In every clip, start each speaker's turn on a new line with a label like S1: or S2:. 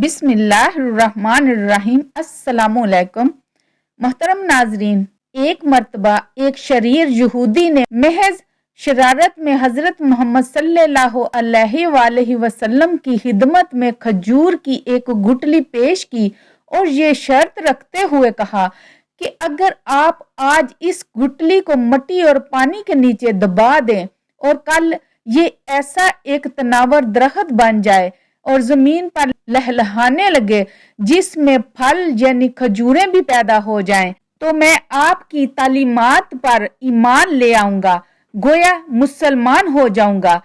S1: بسم اللہ الرحمن الرحیم۔ السلام علیکم محترم ناظرین، ایک مرتبہ ایک شریر یہودی نے محض شرارت میں حضرت محمد صلی اللہ علیہ وآلہ وسلم کی خدمت میں کھجور کی ایک گٹلی پیش کی اور یہ شرط رکھتے ہوئے کہا کہ اگر آپ آج اس گٹلی کو مٹی اور پانی کے نیچے دبا دیں اور کل یہ ایسا ایک تناور درخت بن جائے اور زمین پر لہلہانے لگے جس میں پھل یعنی کھجوریں بھی پیدا ہو جائیں تو میں آپ کی تعلیمات پر ایمان لے آؤں گا، گویا مسلمان ہو جاؤں گا۔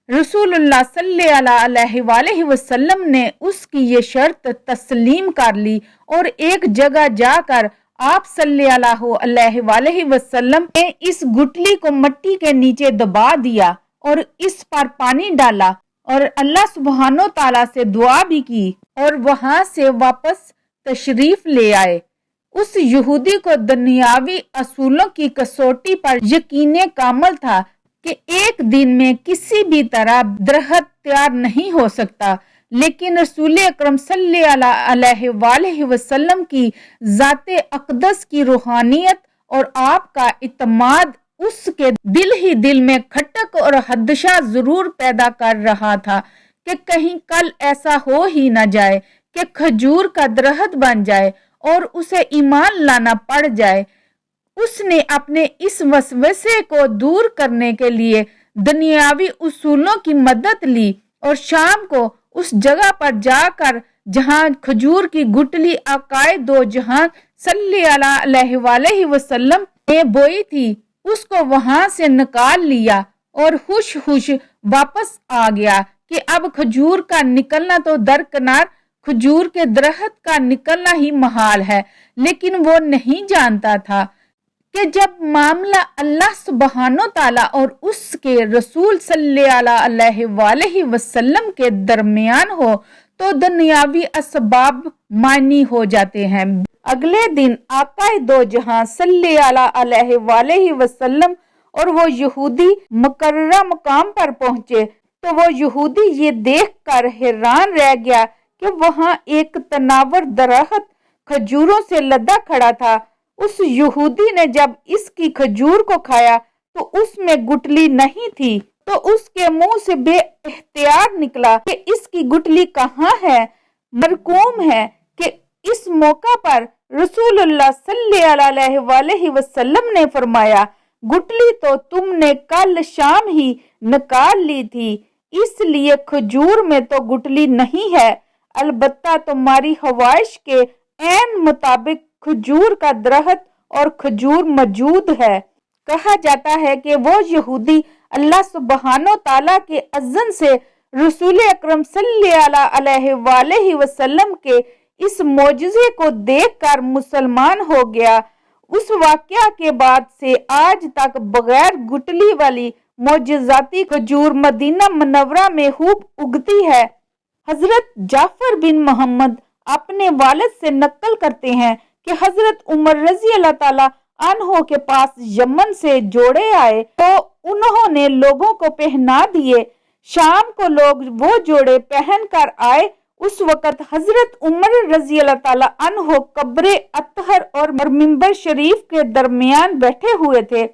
S1: رسول اللہ صلی اللہ علیہ وآلہ وسلم نے اس کی یہ شرط تسلیم کر لی اور ایک جگہ جا کر آپ صلی اللہ علیہ وآلہ وسلم نے اس گٹلی کو مٹی کے نیچے دبا دیا اور اس پر پانی ڈالا اور اللہ سبحانہ و تعالیٰ سے دعا بھی کی اور وہاں سے واپس تشریف لے آئے۔ اس یہودی کو دنیاوی اصولوں کی کسوٹی پر یقین کامل تھا کہ ایک دن میں کسی بھی طرح درخت تیار نہیں ہو سکتا، لیکن رسول اکرم صلی اللہ علیہ وآلہ وسلم کی ذات اقدس کی روحانیت اور آپ کا اعتماد اس کے دل ہی دل میں کھٹک اور خدشہ ضرور پیدا کر رہا تھا کہ کہیں کل ایسا ہو ہی نہ جائے کہ کھجور کا درخت بن جائے اور اسے ایمان لانا پڑ جائے۔ اس نے اپنے اس وسوسے کو دور کرنے کے لیے دنیاوی اصولوں کی مدد لی اور شام کو اس جگہ پر جا کر جہاں کھجور کی گٹلی آقائے دو جہاں صلی اللہ علیہ وآلہ وسلم نے بوئی تھی اس کو وہاں سے نکال لیا اور خوش واپس آ گیا کہ اب کھجور کا نکلنا تو درکنار، کھجور کے درخت کا نکلنا ہی محال ہے، لیکن وہ نہیں جانتا تھا کہ جب معاملہ اللہ سبحانہ تعالیٰ اور اس کے رسول صلی اللہ علیہ وآلہ وسلم کے درمیان ہو تو دنیاوی اسباب معنی ہو جاتے ہیں۔ اگلے دن آقا دو جہاں صلی اللہ علیہ وآلہ وسلم اور وہ یہودی مقررہ مقام پر پہنچے تو وہ یہودی یہ دیکھ کر حیران رہ گیا کہ وہاں ایک تناور درخت کھجوروں سے لدا کھڑا تھا۔ اس یہودی نے جب اس کی کھجور کو کھایا تو اس میں گٹلی نہیں تھی، تو اس کے منہ سے بے اختیار نکلا کہ اس کی گٹلی کہاں ہے، مرقوم ہے کہ اس موقع پر رسول اللہ صلی اللہ علیہ وآلہ وسلم نے فرمایا گٹلی تو تم نے کل شام ہی نکال لی تھی، اس لیے کھجور میں تو گٹلی نہیں ہے، البتہ تمہاری خواہش کے عین مطابق کھجور کا درخت اور کھجور موجود ہے۔ کہا جاتا ہے کہ وہ یہودی اللہ سبحانہ تعالیٰ کے اذن سے رسول اکرم صلی اللہ علیہ وآلہ وسلم کے اس معجزے کو دیکھ کر مسلمان ہو گیا۔ اس واقعہ کے بعد سے آج تک بغیر گٹلی والی معجزاتی کھجور مدینہ منورہ میں خوب اگتی ہے۔ حضرت جعفر بن محمد اپنے والد سے نقل کرتے ہیں کہ حضرت عمر رضی اللہ تعالیٰ عنہ کے پاس یمن سے جوڑے آئے تو انہوں نے لوگوں کو پہنا دیے۔ شام کو لوگ وہ جوڑے پہن کر آئے۔ اس وقت حضرت عمر رضی اللہ تعالیٰ عنہ قبر اطہر اور منبر شریف کے درمیان بیٹھے ہوئے تھے۔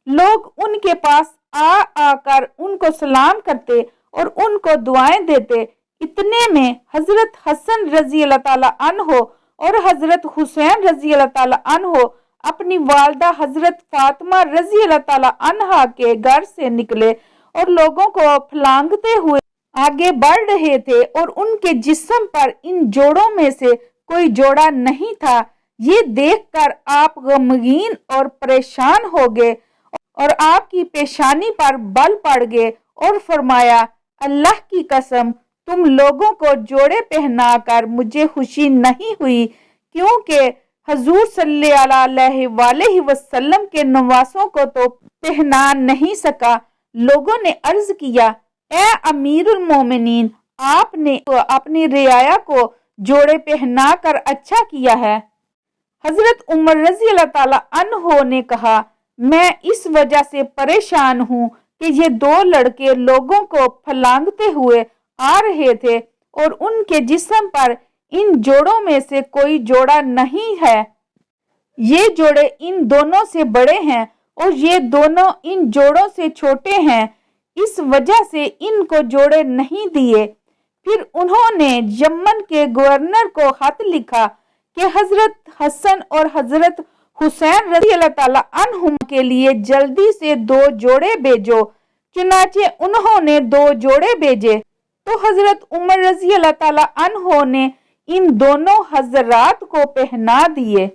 S1: لوگ ان کے پاس آ کر ان کو سلام کرتے اور ان کو دعائیں دیتے۔ اتنے میں حضرت حسن رضی اللہ تعالیٰ عنہ اور حضرت حسین رضی اللہ تعالیٰ عنہ اپنی والدہ حضرت فاطمہ رضی اللہ تعالیٰ عنہا کے گھر سے نکلے اور لوگوں کو پھلانگتے ہوئے آگے بڑھ رہے تھے اور ان کے جسم پر ان جوڑوں میں سے کوئی جوڑا نہیں تھا۔ یہ دیکھ کر آپ غمگین اور پریشان ہو گئے اور آپ کی پیشانی پر بل پڑ گئے اور فرمایا اللہ کی قسم تم لوگوں کو جوڑے پہنا کر مجھے خوشی نہیں ہوئی، کیونکہ حضور صلی اللہ علیہ وآلہ وسلم کے نواسوں کو تو پہنا نہیں سکا۔ لوگوں نے عرض کیا اے امیر المومنین، آپ نے اپنی رعایا کو جوڑے پہنا کر اچھا کیا ہے۔ حضرت عمر رضی اللہ تعالیٰ عنہ نے کہا میں اس وجہ سے پریشان ہوں کہ یہ دو لڑکے لوگوں کو پھلانگتے ہوئے آ رہے تھے اور ان کے جسم پر ان جوڑوں میں سے کوئی جوڑا نہیں ہے، یہ جوڑے ان دونوں سے بڑے ہیں اور یہ دونوں ان جوڑوں سے چھوٹے ہیں، اس وجہ سے ان کو جوڑے نہیں دیے۔ پھر انہوں نے یمن کے گورنر کو خط لکھا کہ حضرت حسن اور حضرت حسین رضی اللہ تعالیٰ عنہما کے لیے جلدی سے 2 جوڑے بھیجو۔ چنانچہ انہوں نے 2 جوڑے بھیجے تو حضرت عمر رضی اللہ تعالیٰ عنہ نے ان دونوں حضرات کو پہنا دیے۔